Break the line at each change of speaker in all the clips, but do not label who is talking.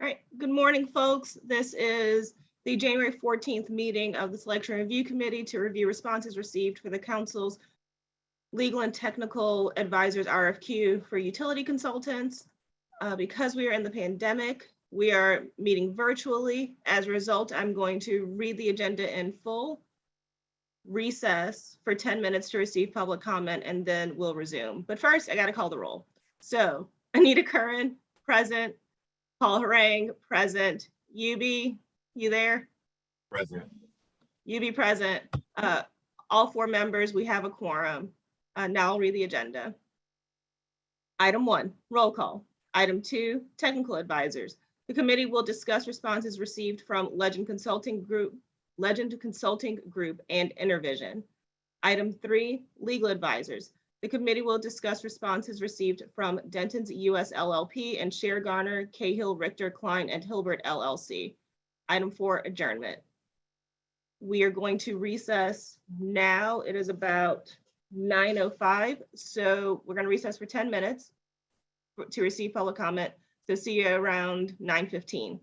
All right, good morning, folks. This is the January 14th meeting of the Selection Review Committee to review responses received for the Council's Legal and Technical Advisors RFQ for utility consultants. Because we are in the pandemic, we are meeting virtually. As a result, I'm going to read the agenda in full, recess for 10 minutes to receive public comment, and then we'll resume. But first, I got to call the roll. So Anita Curran, present. Paul Harang, present. Yubi, you there?
Present.
Yubi, present. All four members, we have a quorum. Now I'll read the agenda. Item 1, roll call. Item 2, technical advisors. The committee will discuss responses received from Legend Consulting Group, and Innervision. Item 3, legal advisors. The committee will discuss responses received from Denton's US LLP and Share Garner, Cahill, Richter, Klein, and Hilbert LLC. Item 4, adjournment. We are going to recess now. It is about 9:05, so we're going to recess for 10 minutes to receive public comment. So see you around 9:15.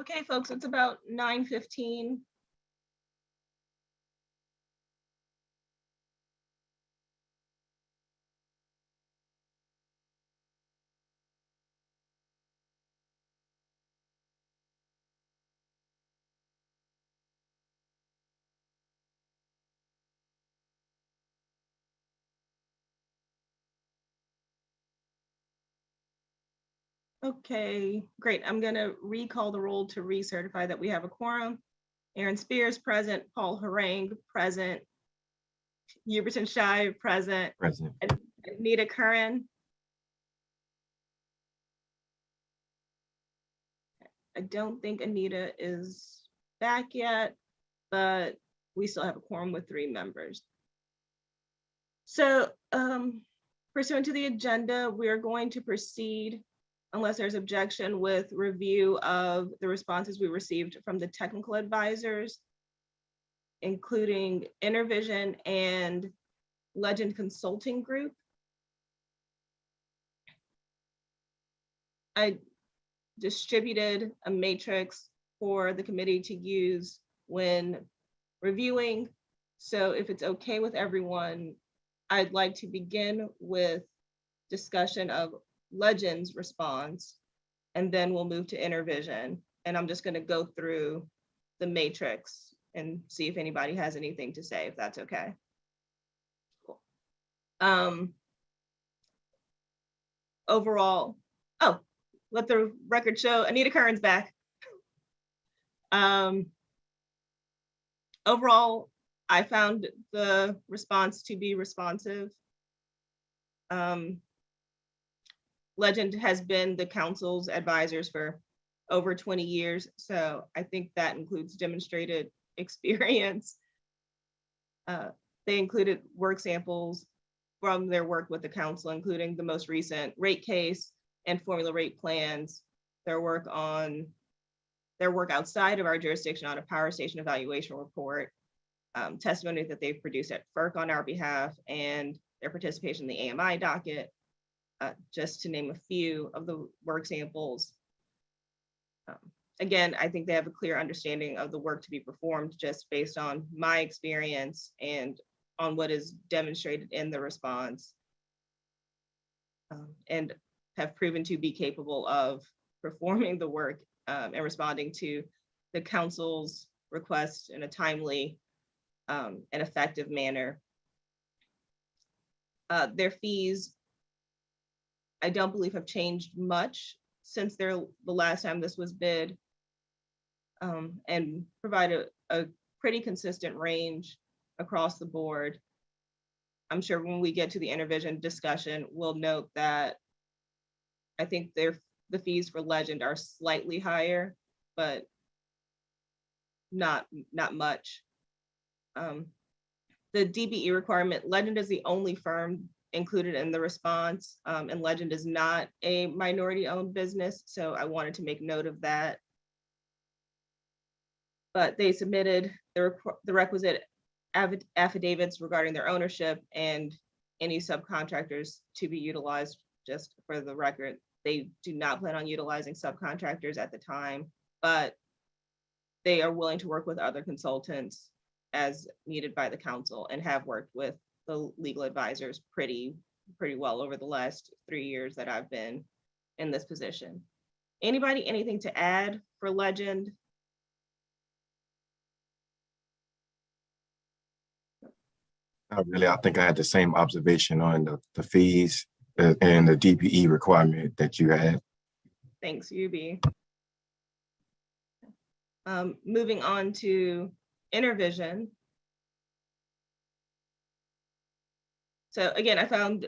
Okay, folks, it's about 9:15. Okay, great. I'm gonna recall the roll to recertify that we have a quorum. Aaron Spears present, Paul Harang present, Huberton Shai present,
Present.
Anita Curran. I don't think Anita is back yet, but we still have a quorum with 3 members. So pursuant to the agenda, we are going to proceed, unless there's objection, with review of the responses we received from the technical advisors, including Innervision and Legend Consulting Group. I distributed a matrix for the committee to use when reviewing. So if it's okay with everyone, I'd like to begin with discussion of Legend's response, and then we'll move to Innervision. And I'm just going to go through the matrix and see if anybody has anything to say, if that's okay. Cool. Overall, oh, let the record show Anita Curran's back. Overall, I found the response to be responsive. Legend has been the council's advisors for over 20 years, so I think that includes demonstrated experience. They included work samples from their work with the council, including the most recent rate case and formula rate plans, their work outside of our jurisdiction on a power station evaluation report, testimony that they've produced at FERC on our behalf, and their participation in the AMI docket, just to name a few of the work samples. Again, I think they have a clear understanding of the work to be performed just based on my experience and on what is demonstrated in the response, and have proven to be capable of performing the work and responding to the council's requests in a timely and effective manner. Their fees, I don't believe, have changed much since the last time this was bid, and provide a pretty consistent range across the board. I'm sure when we get to the Innervision discussion, we'll note that I think the fees for Legend are slightly higher, but not much. The DBE requirement, Legend is the only firm included in the response, and Legend is not a minority-owned business, so I wanted to make note of that. But they submitted the requisite affidavits regarding their ownership and any subcontractors to be utilized. Just for the record, they do not plan on utilizing subcontractors at the time, but they are willing to work with other consultants as needed by the council, and have worked with the legal advisors pretty well over the last 3 years that I've been in this position. Anybody, anything to add for Legend?
Not really. I think I had the same observation on the fees and the DPE requirement that you had.
Thanks, UB. Moving on to Innervision. So again, I found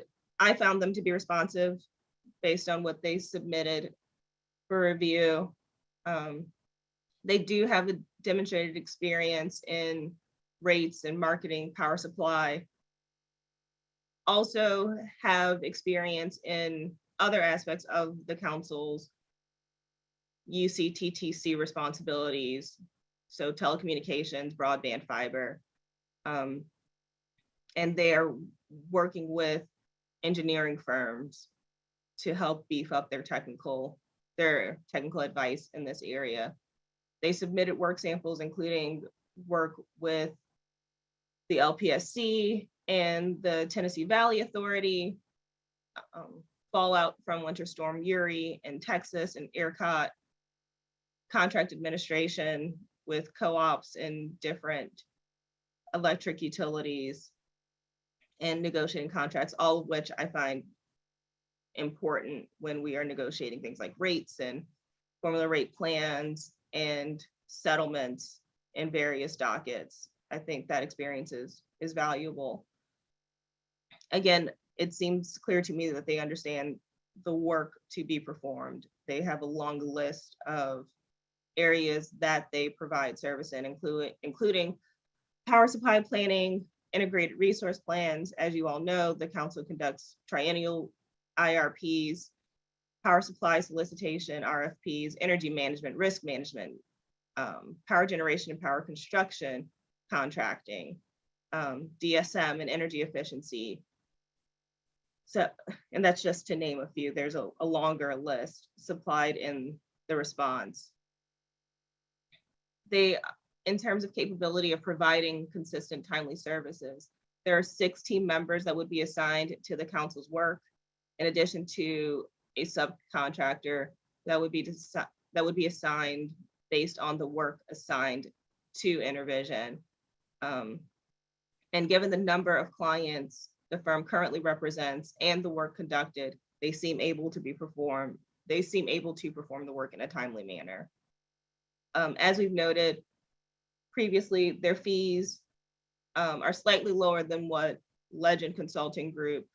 them to be responsive based on what they submitted for review. They do have a demonstrated experience in rates and marketing power supply. Also have experience in other aspects of the council's UCTTC responsibilities, so telecommunications, broadband, fiber, and they are working with engineering firms to help beef up their technical advice in this area. They submitted work samples, including work with the LPSC and the Tennessee Valley Authority, fallout from Winter Storm Uri in Texas, and ERCOT, contract administration with co-ops in different electric utilities, and negotiating contracts, all of which I find important when we are negotiating things like rates and formula rate plans and settlements in various dockets. I think that experience is valuable. Again, it seems clear to me that they understand the work to be performed. They have a long list of areas that they provide service in, including power supply planning, integrated resource plans. As you all know, the council conducts triennial IRPs, power supply solicitation, RFPs, energy management, risk management, power generation and power construction, contracting, DSM and energy efficiency. So, and that's just to name a few. There's a longer list supplied in the response. They, in terms of capability of providing consistent, timely services, there are 6 team members that would be assigned to the council's work, in addition to a subcontractor that would be assigned based on the work assigned to Innervision. And given the number of clients the firm currently represents and the work conducted, they seem able to perform the work in a timely manner. As we've noted previously, their fees are slightly lower than what Legend Consulting Group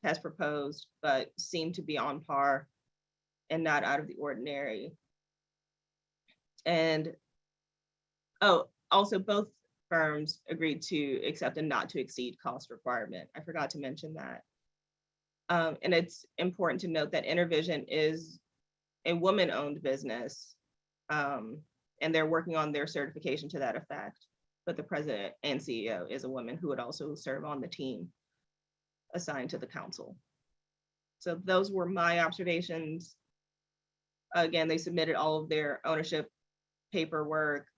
has proposed, but seem to be on par and not out of the ordinary. And also both firms agreed to accept a not to exceed cost requirement. I forgot to mention that. And it's important to note that Innervision is a woman-owned business, and they're working on their certification to that effect. But the president and CEO is a woman who would also serve on the team assigned to the council. So those were my observations. Again, they submitted all of their ownership paperwork.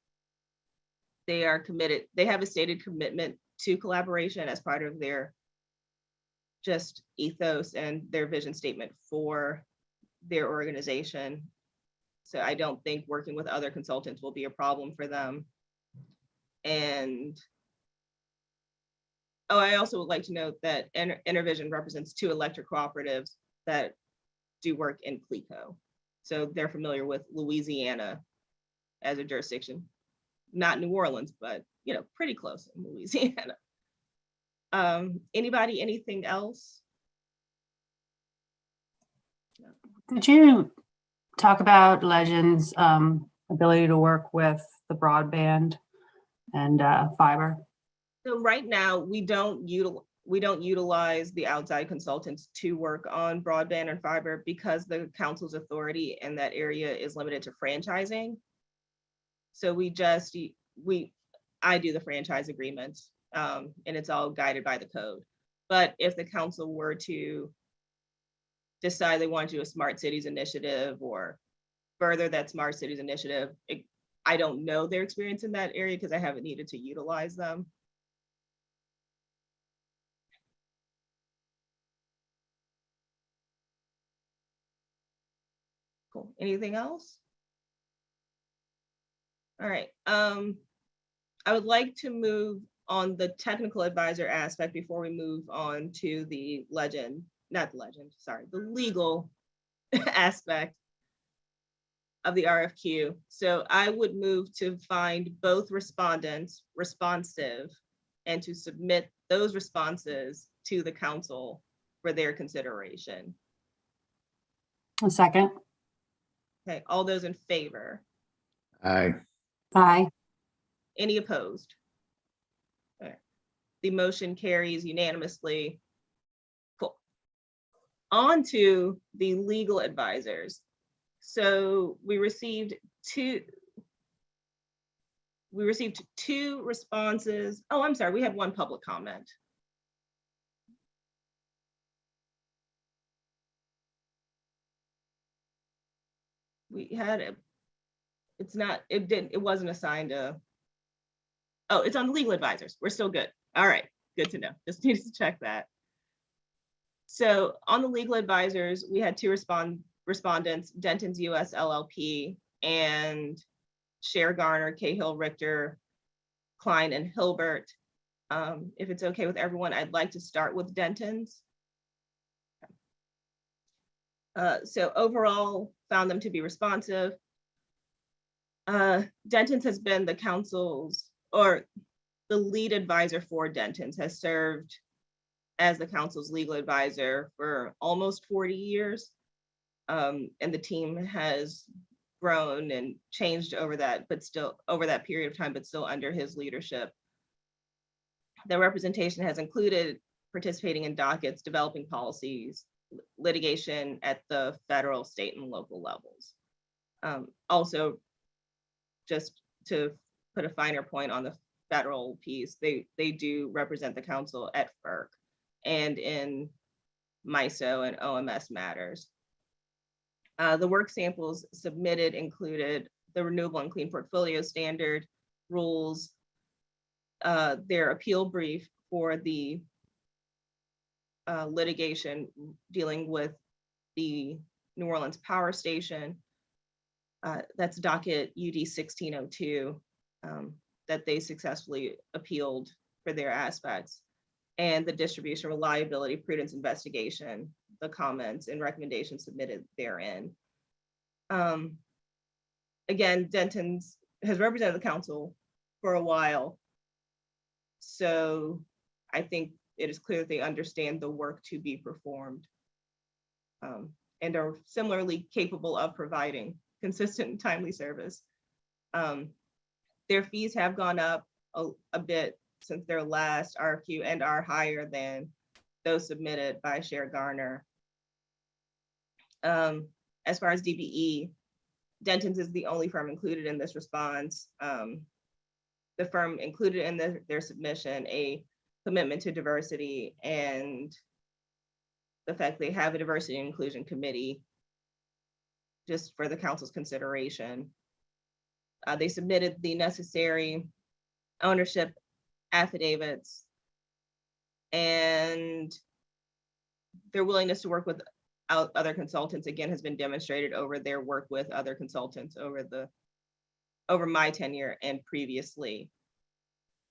They are committed. They have a stated commitment to collaboration as part of their just ethos and their vision statement for their organization. So I don't think working with other consultants will be a problem for them. And I also would like to note that Innervision represents 2 electric cooperatives that do work in CLECO. So they're familiar with Louisiana as a jurisdiction. Not New Orleans, but pretty close in Louisiana. Anybody, anything else?
Could you talk about Legend's ability to work with the broadband and fiber?
So right now, we don't utilize the outside consultants to work on broadband and fiber because the council's authority in that area is limited to franchising. So I do the franchise agreements, and it's all guided by the code. But if the council were to decide they want to do a smart cities initiative or further that smart cities initiative, I don't know their experience in that area because I haven't needed to utilize them. Cool. Anything else? All right. I would like to move on the technical advisor aspect before we move on to the the legal aspect of the RFQ. So I would move to find both respondents responsive and to submit those responses to the council for their consideration.
A second.
Okay, all those in favor?
Aye.
Aye.
Any opposed? Okay. The motion carries unanimously. Cool. On to the legal advisors. So we received two responses. Oh, I'm sorry, we had one public comment. We had It's not, it wasn't assigned a, oh, it's on the legal advisors. We're still good. All right, good to know. Just needed to check that. So on the legal advisors, we had two respondents, Denton's US LLP and Cher Garner, Cahill, Richter, Klein, and Hilbert. If it's okay with everyone, I'd like to start with Denton's. So overall, found them to be responsive. Denton's has been the council's, or the lead advisor for Denton's has served as the council's legal advisor for almost 40 years. And the team has grown and changed over that, but still over that period of time, but still under his leadership. The representation has included participating in dockets, developing policies, litigation at the federal, state, and local levels. Also, just to put a finer point on the federal piece, they do represent the council at FERC and in MISO and OMS matters. The work samples submitted included the Renewable and Clean Portfolio Standard rules, their appeal brief for the litigation dealing with the New Orleans Power Station. That's docket UD 1602 that they successfully appealed for their aspects, and the distribution reliability prudence investigation, the comments and recommendations submitted therein. Again, Denton's has represented the council for a while, so I think it is clear that they understand the work to be performed and are similarly capable of providing consistent and timely service. Their fees have gone up a bit since their last RFQ and are higher than those submitted by Cher Garner. As far as DBE, Denton's is the only firm included in this response. The firm included in their submission a commitment to diversity and the fact they have a diversity and inclusion committee just for the council's consideration. They submitted the necessary ownership affidavits, and their willingness to work with other consultants again has been demonstrated over their work with other consultants over my tenure and previously.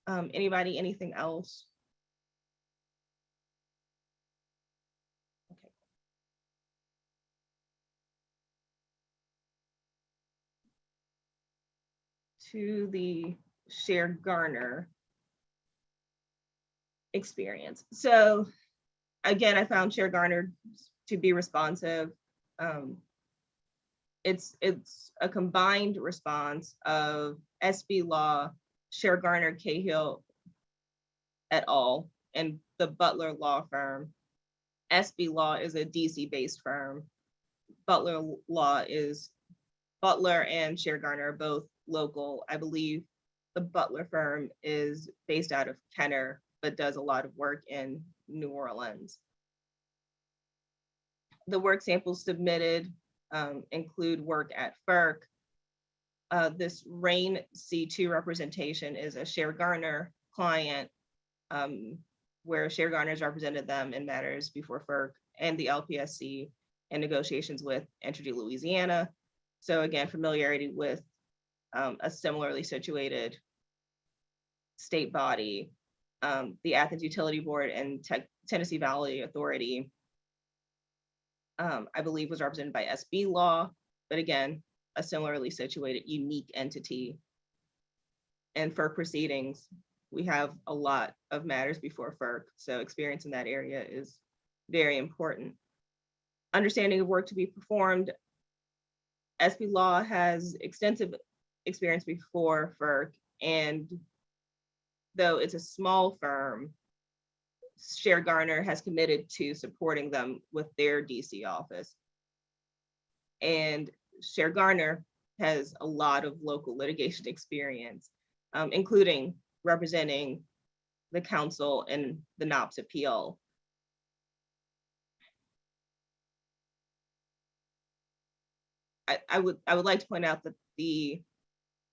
Anybody, anything else? Okay. To the Cher Garner experience. So again, I found Cher Garner to be responsive. It's a combined response of SB Law, Cher Garner, Cahill et al., and the Butler Law Firm. SB Law is a DC-based firm. Butler and Cher Garner are both local. I believe the Butler firm is based out of Kenner, but does a lot of work in New Orleans. The work samples submitted include work at FERC. This RAIN C2 representation is a Cher Garner client, where Cher Garner has represented them in matters before FERC and the LPSC and negotiations with Entergy Louisiana. So again, familiarity with a similarly situated state body. The Athens Utility Board and Tennessee Valley Authority, I believe, was represented by SB Law, but again, a similarly situated unique entity. And FERC proceedings, we have a lot of matters before FERC, so experience in that area is very important. Understanding of work to be performed, SB Law has extensive experience before FERC, and though it's a small firm, Cher Garner has committed to supporting them with their DC office. And Cher Garner has a lot of local litigation experience, including representing the council in the NOPS appeal. I would like to point out that the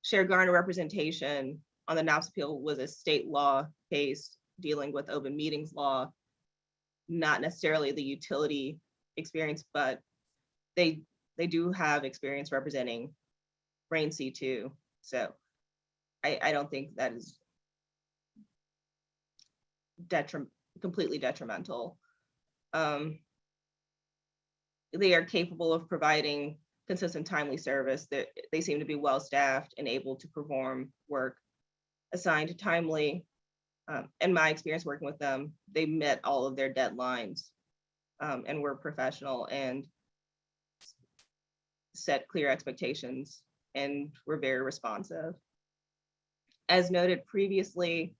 Share Garner representation on the NOPS appeal was a state law case dealing with open meetings law, not necessarily the utility experience, but they do have experience representing Brain C2. So I don't think that is completely detrimental. They are capable of providing consistent, timely service. That they seem to be well-staffed and able to perform work assigned timely. In my experience working with them, they met all of their deadlines and were professional and set clear expectations and were very responsive. As noted previously,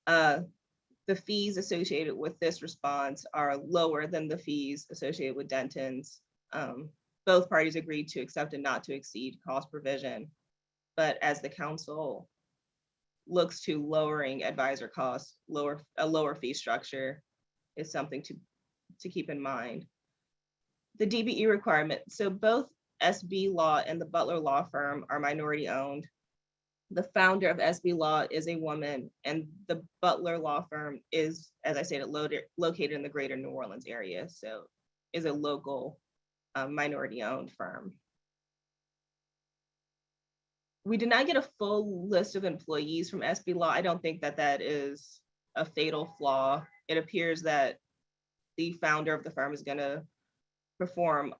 the fees associated with this response are lower than the fees associated with Denton's. Both parties agreed to accept a not to exceed cost provision, but as the council looks to lowering advisor costs, a lower fee structure is something to keep in mind. The DBE requirement, so both SB Law and the Butler Law Firm are minority owned. The founder of SB Law is a woman, and the Butler Law Firm is, as I said, located in the greater New Orleans area, so is a local minority owned firm. We did not get a full list of employees from SB Law. I don't think that is a fatal flaw. It appears that the founder of the firm is going to perform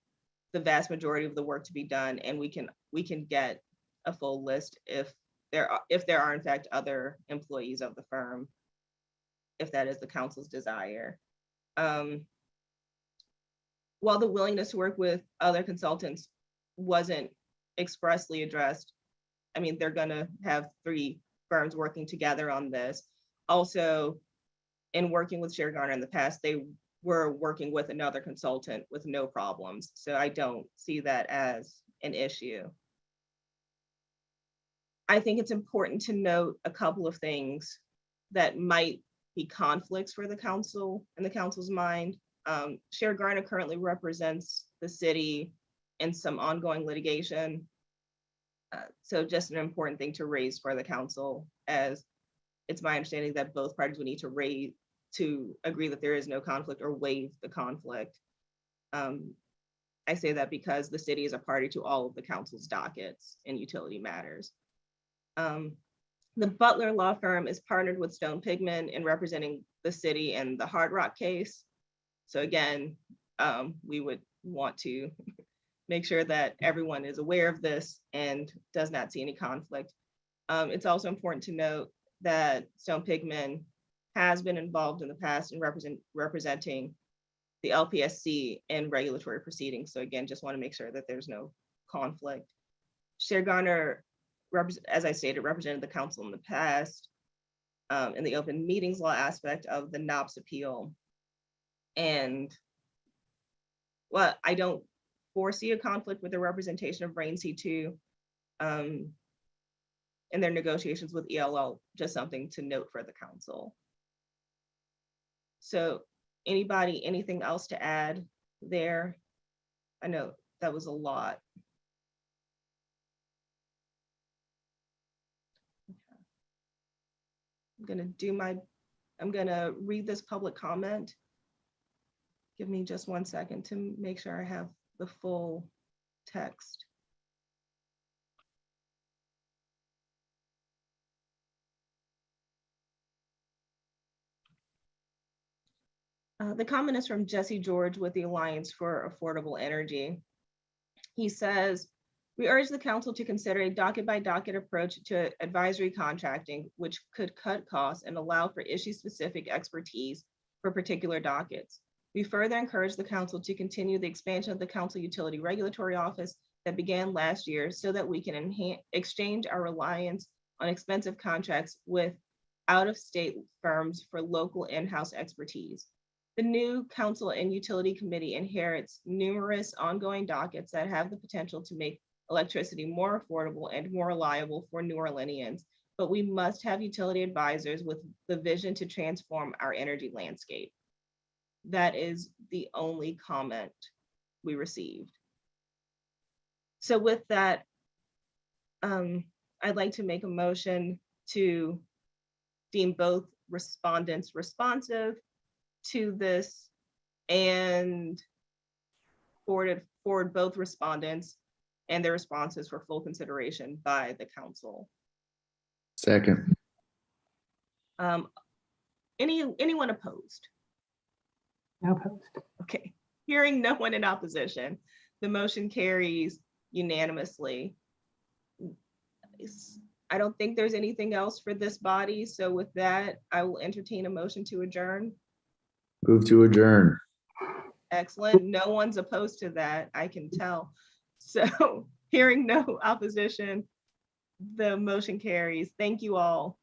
the vast majority of the work to be done, and we can get a full list if there are in fact other employees of the firm, if that is the council's desire. While the willingness to work with other consultants wasn't expressly addressed, I mean, they're gonna have 3 firms working together on this. Also, in working with Share Garner in the past, they were working with another consultant with no problems. So I don't see that as an issue. I think it's important to note a couple of things that might be conflicts for the council in the council's mind. Share Garner currently represents the city in some ongoing litigation. So just an important thing to raise for the council, as it's my understanding that both parties would need to agree that there is no conflict or waive the conflict. I say that because the city is a party to all of the council's dockets and utility matters. The Butler Law Firm is partnered with Stone Pigman in representing the city in the Hard Rock case. So again, we would want to make sure that everyone is aware of this and does not see any conflict. It's also important to note that Stone Pigman has been involved in the past in representing the LPSC in regulatory proceedings. So again, just want to make sure that there's no conflict. Share Garner, as I stated, represented the council in the past in the open meetings law aspect of the NOPS appeal. And well, I don't foresee a conflict with the representation of Brain C2 in their negotiations with ELL, just something to note for the council. So anybody, anything else to add there? I know that was a lot. I'm gonna read this public comment. Give me just 1 second to make sure I have the full text. The comment is from Jesse George with the Alliance for Affordable Energy. He says, we urge the council to consider a docket by docket approach to advisory contracting, which could cut costs and allow for issue-specific expertise for particular dockets. We further encourage the council to continue the expansion of the Council Utility Regulatory Office that began last year so that we can exchange our reliance on expensive contracts with out-of-state firms for local in-house expertise. The new Council and Utility Committee inherits numerous ongoing dockets that have the potential to make electricity more affordable and more reliable for New Orleanians, but we must have utility advisors with the vision to transform our energy landscape. That is the only comment we received. So with that, I'd like to make a motion to deem both respondents responsive to this and forward both respondents and their responses for full consideration by the council.
Second.
Anyone opposed?
No post.
Okay, hearing no one in opposition, the motion carries unanimously. I don't think there's anything else for this body, so with that, I will entertain a motion to adjourn.
Move to adjourn.
Excellent, no one's opposed to that, I can tell. So hearing no opposition, the motion carries. Thank you all.